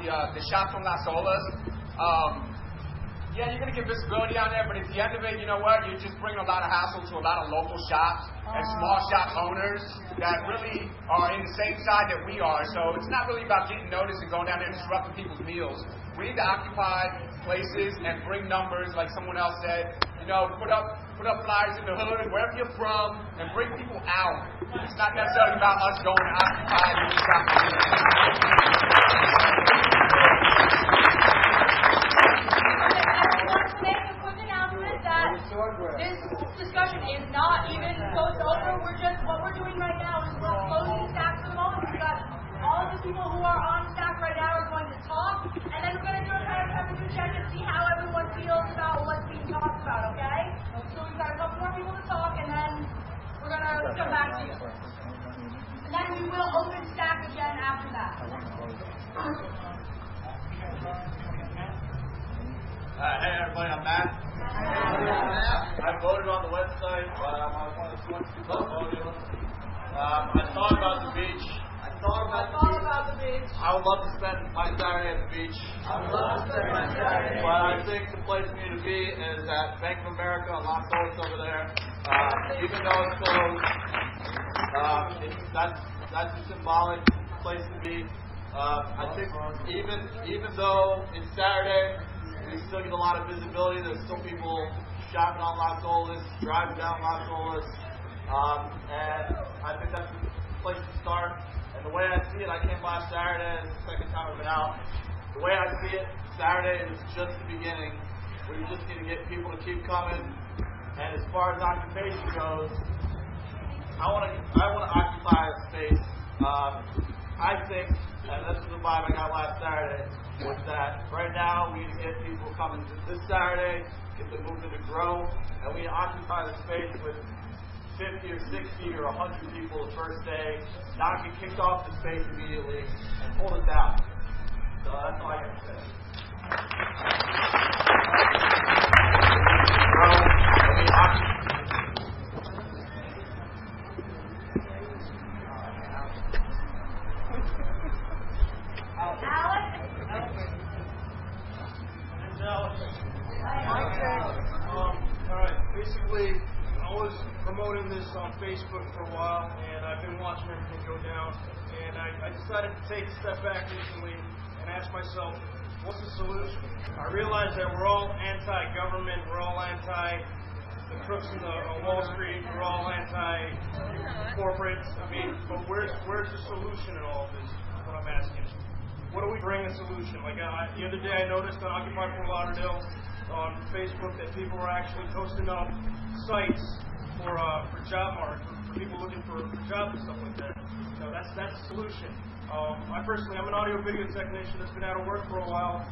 the shop from Las Olas. Yeah, you're going to get visibility on there, but at the end of it, you know what? You're just bringing a lot of hassle to a lot of local shops and small shop owners that really are in the same side that we are. So it's not really about getting noticed and going down there and disrupting people's meals. We need to occupy places and bring numbers, like someone else said. You know, put up flyers in the hood, wherever you're from, and bring people out. It's not necessarily about us going to occupy the shop. This discussion is not even close over. What we're doing right now is we're closing staff for the moment. We've got all the people who are on staff right now are going to talk, and then we're going to do a kind of temperature check and see how everyone feels about what's being talked about, okay? So we've got a couple more people to talk, and then we're going to come back to you. And then we will open staff again after that. Hey everybody, I'm Matt. I voted on the website. I was one of the 20 people that voted. I thought about the beach. I thought about the beach. I would love to spend my Saturday at the beach. But I think the place for me to be is at Bank of America on Las Olas over there. Even though it's closed, that's a symbolic place to be. I think even though it's Saturday, we still get a lot of visibility. There's still people shopping on Las Olas, driving down Las Olas, and I think that's the place to start. And the way I see it, I came last Saturday, it's the second time I've been out. The way I see it, Saturday is just the beginning. We just need to get people to keep coming. And as far as occupation goes, I want to occupy a space. I think, and this is the vibe I got last Saturday, was that right now we need to get people coming this Saturday, get the movement to grow, and we need to occupy the space with 50 or 60 or 100 people the first day, not get kicked off the space immediately, and pull it down. So that's all I got to say. Basically, I was promoting this on Facebook for a while, and I've been watching everything go down, and I decided to take a step back recently and ask myself, what's the solution? I realize that we're all anti-government, we're all anti-the crooks on Wall Street, we're all anti-corporate. I mean, but where's the solution in all of this? Is what I'm asking. What do we bring a solution? Like the other day I noticed on Occupy Fort Lauderdale on Facebook that people were actually posting up sites for job market, for people looking for jobs and stuff like that. You know, that's the solution. I'm an audio video technician that's been out of work for a while.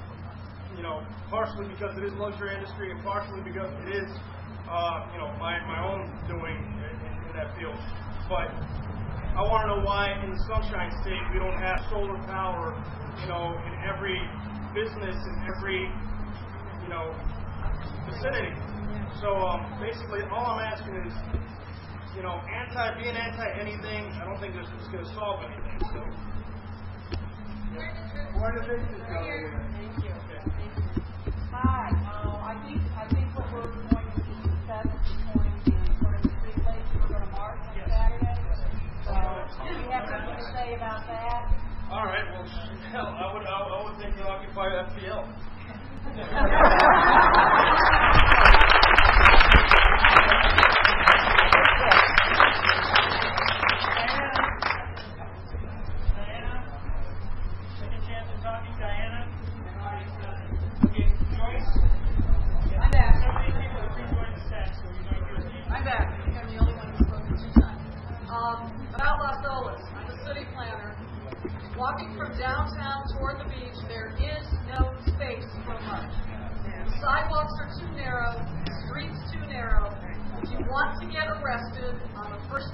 You know, partially because it is luxury industry, and partially because it is my own doing in that field. But I want to know why in the Sunshine State we don't have solar power, in every business, in every vicinity. So basically, all I'm asking is, being anti anything, I don't think it's going to solve anything. So, Where does this go? Thank you. Hi. I think what we're going to discuss is going to be sort of the three places we're going to march on Saturday. So, do you have something to say about that? All right. Well, hell, I would think you'll occupy FPL. About Las Olas, I'm a city planner. Walking from downtown toward the beach, there is no space for much. The sidewalks are too narrow, the streets too narrow. If you want to get arrested on the first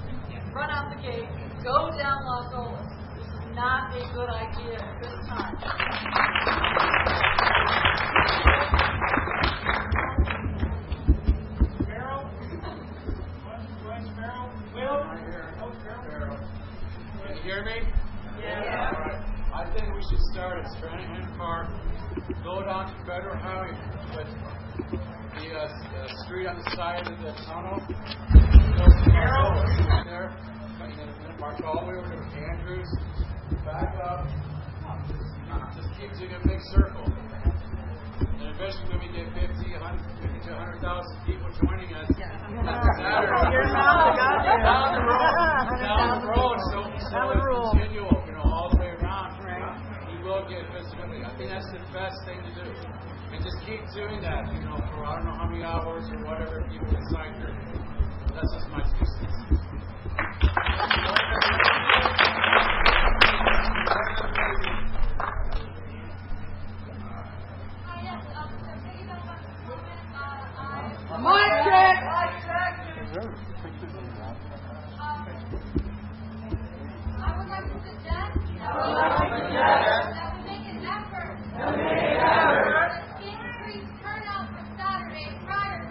run out the gate, go down Las Olas. This is not a good idea at this time. Can you hear me? Yeah. I think we should start at Stranahan. go down to Federal Highway with the street on the side of the tunnel. Go to there, march all the way over to Andrews, back up, just keep doing a big circle. And eventually when we get 50 to 100,000 people joining us, Saturday, down the road, so it's continual, all the way around. We will get visibility. I think that's the best thing to do. And just keep doing that, for I don't know how many hours or whatever people decide to. That's just my 2 cents. Mic check! I would like to suggest that we make an effort to increase turnout for Saturday prior to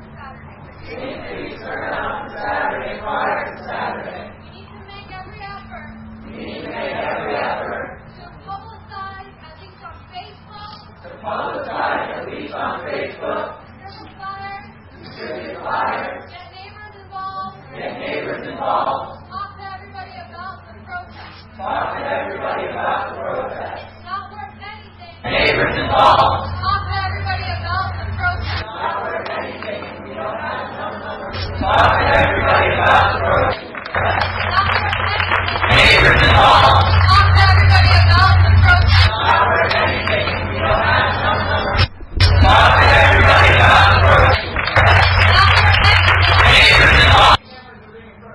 Saturday. We need to make every effort to publicize, at least on Facebook, distribute flyers, get neighbors involved, talk to everybody about the protest. Not worth anything. Neighbors involved. Talk to everybody about the protest. Not worth anything. We don't have enough numbers. Talk to everybody about the protest. Not worth anything. Neighbors involved. Talk to everybody about the protest. Not worth anything. We don't have enough numbers. Talk to everybody about the protest. Not worth anything. Neighbors involved. Talk to everybody about the protest. Not worth anything. We don't have enough numbers. Talk to everybody about the protest. Not worth anything. Neighbors involved.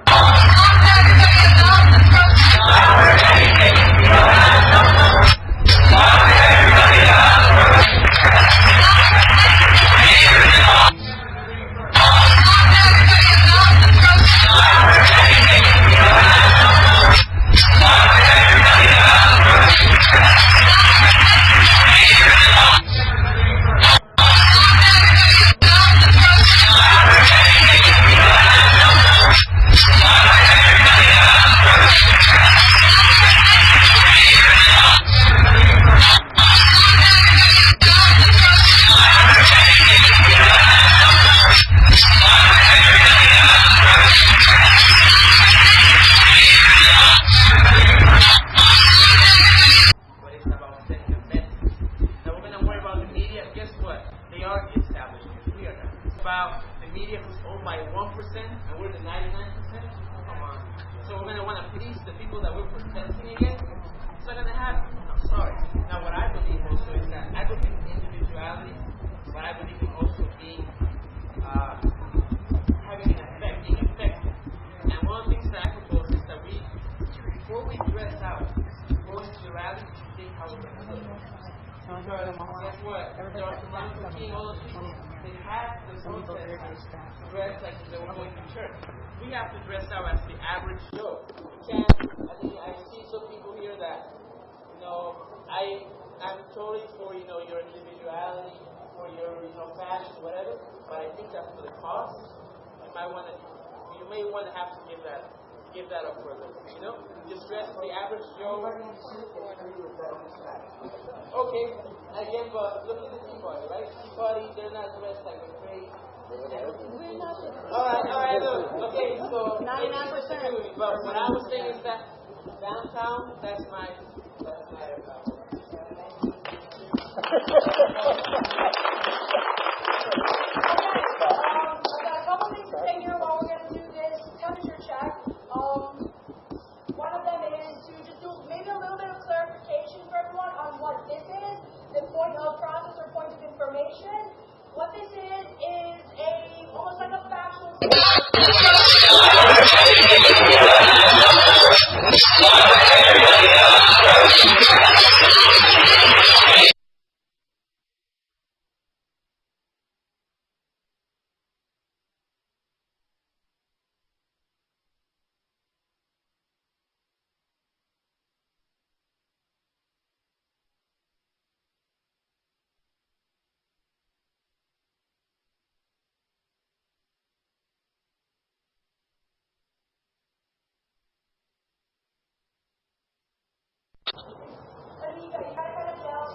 Talk to everybody about the protest. Not worth anything. We don't have enough numbers. Talk to everybody about the protest. Not worth anything. Neighbors involved. Talk to everybody about the protest. Not worth anything. We don't have enough numbers. Talk to everybody about the protest. Not worth anything. Neighbors involved. But it's about setting a message. Now we're going to worry about the media. Guess what? They are the establishment. We are not. It's about the media who's owned by 1% and we're the 99%. Come on. So we're going to want to please the people that we're protesting against. It's not going to happen. I'm sorry. Now what I believe also is that I believe in individuality, but I believe in also being having an effect, being effective. And one of the things that I propose is that before we dress out, going to the rally, think how we're going to look. Because guess what? Martin Luther King, all those people, they had the protesters dressed like they were going to church. We have to dress out as the average Joe. We can't, I see some people here that, I'm totally for, your individuality, for your, fashion, whatever, but I think that for the cause, you may want to have to give that up for a little, Just dress the average Joe. Okay, again, but look at the Tea Party, right? Tea Party, they're not dressed like a crazy. Alright, look. Okay, so 99%. But what I was saying is that downtown, that's my I've got a couple things to say here while we're going to do this temperature check. One of them is to just do maybe a little bit of clarification for everyone on what this is, the point of process or point of information. What this is almost like a factual you gotta kind of down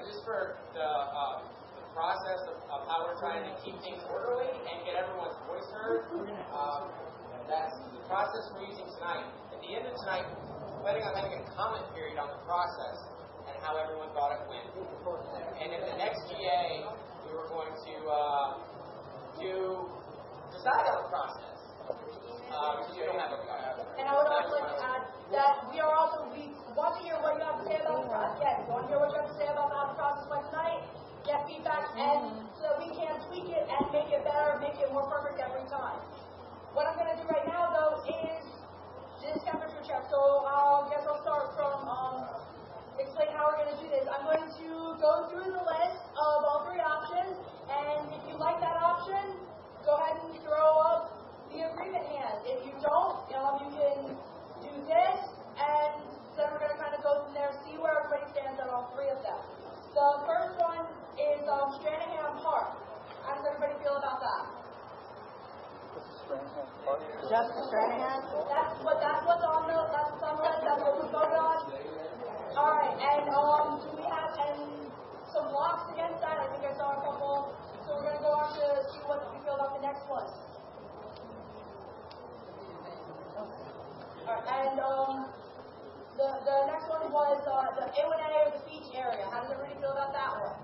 just for the process of how we're trying to keep things orderly and get everyone's voice heard. That's the process we're using tonight. At the end of tonight, we're planning on having a comment period on the process and how everyone thought it went. And in the next GA, we were going to decide on the process. Because we don't have a process. And I would also like to add that we want to hear what you have to say about the process. Yes, we want to hear what you have to say about how the process went tonight. Get feedback, and so that we can tweak it and make it better, make it more perfect every time. What I'm going to do right now, though, is this temperature check. So I guess I'll start from explain how we're going to do this. I'm going to go through the list of all three options, and if you like that option, go ahead and throw up the agreement hand. If you don't, you can do this, and then we're going to kind of go from there, see where everybody stands on all three of them. The first one is Stranahan Park. How does everybody feel about that? Just the Stranahan? That's what's on the list. That's what we voted on. All right, and do we have some blocks against that? I think I saw a couple. So we're going to go on to see what we feel about the next one. All right, and the next one was the A1A or the beach area. How does everybody feel about that one?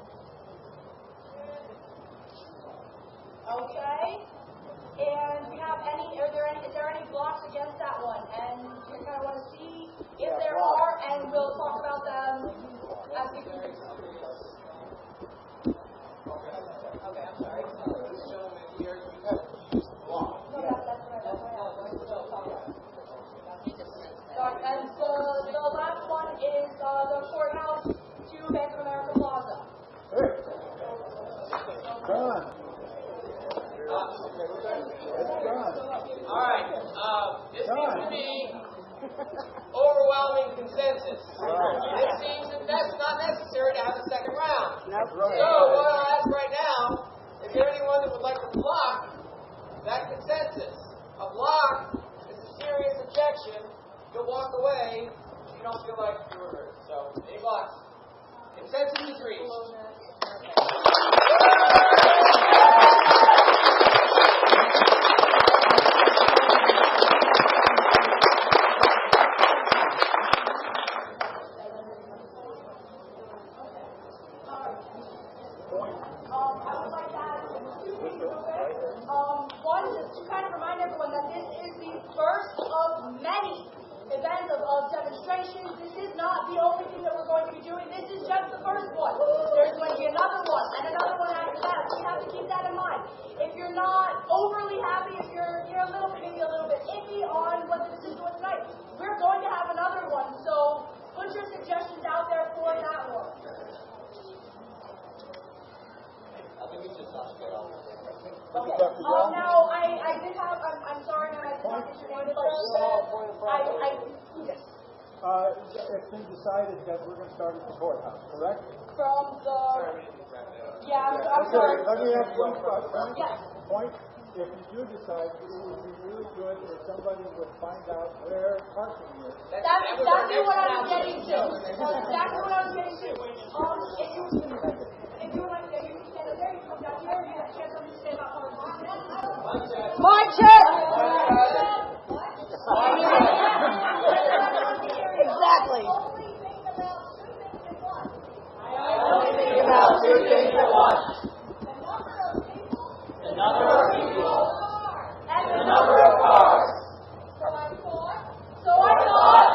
Okay. And is there any blocks against that one? And we kind of want to see if there are, and we'll talk about them as we go. Okay, I'm sorry. No, that's what I have. And the last one is the courthouse to Bank of America Plaza. All right. This seems to be overwhelming consensus. It seems that that's not necessary to have a second round. That's right. So what I'll ask right now, is there anyone that would like to block that consensus? A block is a serious objection. You'll walk away if you don't feel like you were heard. So, any blocks? Consensus is reached. One is to kind of remind everyone that this is the first of many events of demonstrations. This is not the only thing that we're going to be doing. This is just the first one. There's going to be another one and another one after that. We have to keep that in mind. If you're not overly happy, if you're maybe a little bit iffy on what the decision was tonight, we're going to have another one. So put your suggestions out there for that one. Okay. Now, I did have, I'm sorry, I did not get your name, but yes. It's been decided that we're going to start at the courthouse, correct? From the, yeah, I'm sorry. Let me ask one Yes. point. If you do decide, it would be really good if somebody would find out where parking is. That's exactly what I was getting to. That's exactly what I was getting to. If you would like to, you can stand up there, you can come down here, you have a chance to say about parking. My check! Exactly. Only think about two things at once. I only think about two things at once. The number of people. And The number of cars. So I thought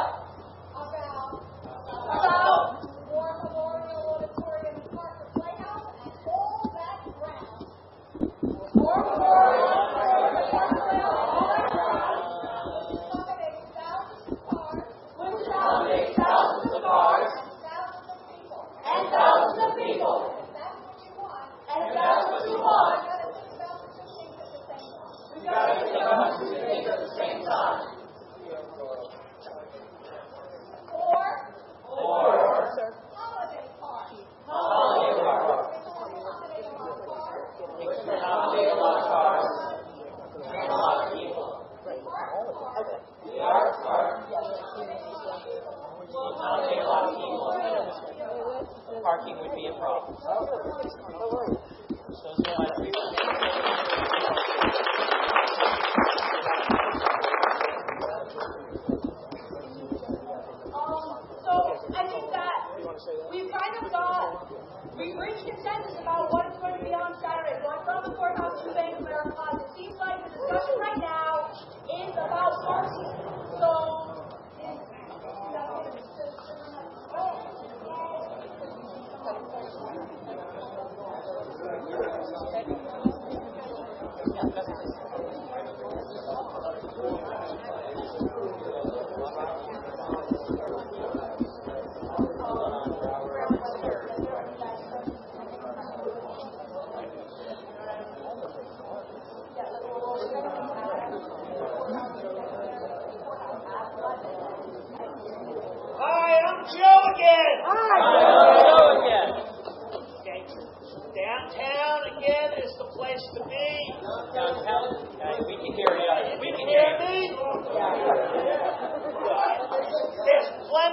about War Memorial Auditorium Park, the Playhouse, and all that ground. War Memorial Auditorium Park, the Playhouse, all that ground.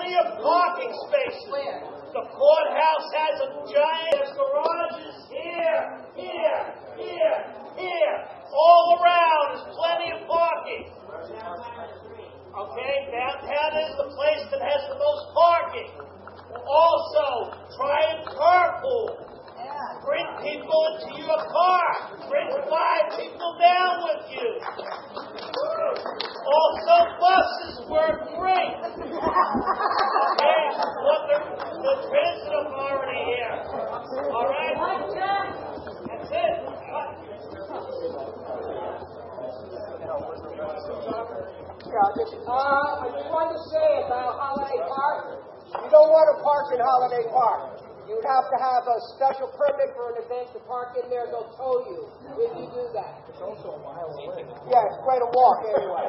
plenty of parking spaces. Where? The courthouse has a giant garages here. All around, there's plenty of parking. Okay, downtown is the place that has the most parking. Also, try and carpool. Bring people into your car. Bring 5 people down with you. Also, buses work great. Okay, what the transit authority here. All right? That's it. I just wanted to say about Holiday Park. You don't want to park in Holiday Park. You'd have to have a special permit for an event to park in there. They'll tow you if you do that. It's also a mile away. Yeah, it's quite a walk anyway.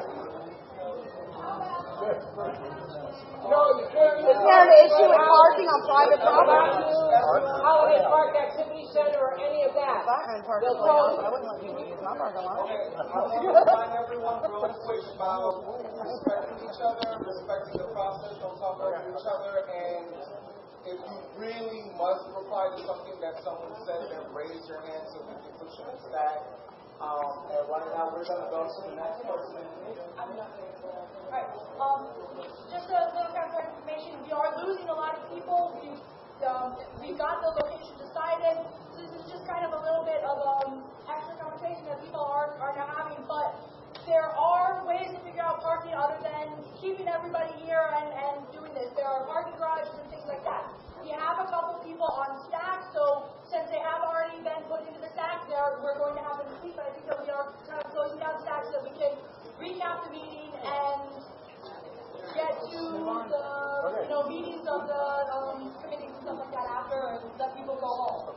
No, you can't. Is there an issue with parking on private property? Holiday Park Activity Center or any of that. They'll tow you. I wouldn't let people use my parking lot. Remind everyone real quick about respecting each other, respecting the process, don't talk over each other, and if you really must reply to something that someone said, then raise your hand so we can put you in stack. And right now we're going to go to the next person. Alright, just a little kind of information. We are losing a lot of people. We got the location decided. So this is just kind of a little bit of extra conversation that people are now having. But there are ways to figure out parking other than keeping everybody here and doing this. There are parking garages and things like that. We have a couple people on staff, so since they have already been put into the stack, we're going to have them sleep. But I think that we are kind of closing down the stack so that we can recap the meeting and get to the meetings of the committees and stuff like that after and let people go home.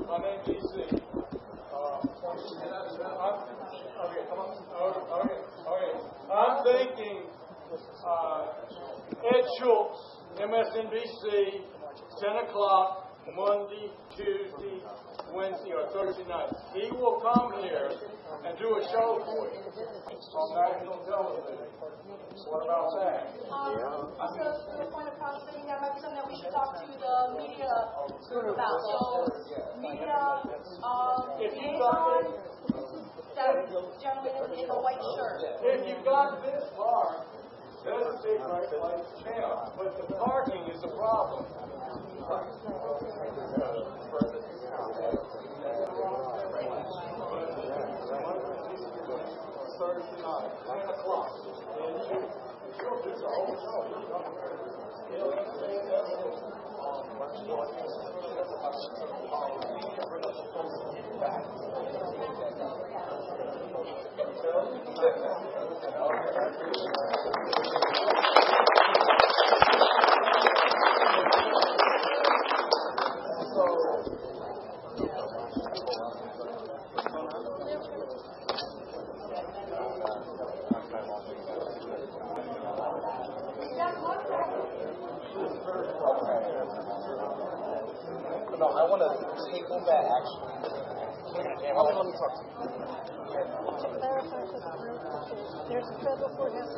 My name's DC. I'm thinking Ed Schultz, MSNBC, 10 o'clock, Monday, Tuesday, Wednesday, or Thursday night. He will come here and do a show for you on national television. What about that? Also, to the point of processing, that might be something that we should talk to the media group about. So, media, liaison, that gentleman in the white shirt. If you got this far, that's a great place to camp. But the parking is a problem. Thursday night, 10 o'clock. She'll do the whole No, I want to table that actually. Let me talk to you. To clarify for the group, there's a federal courthouse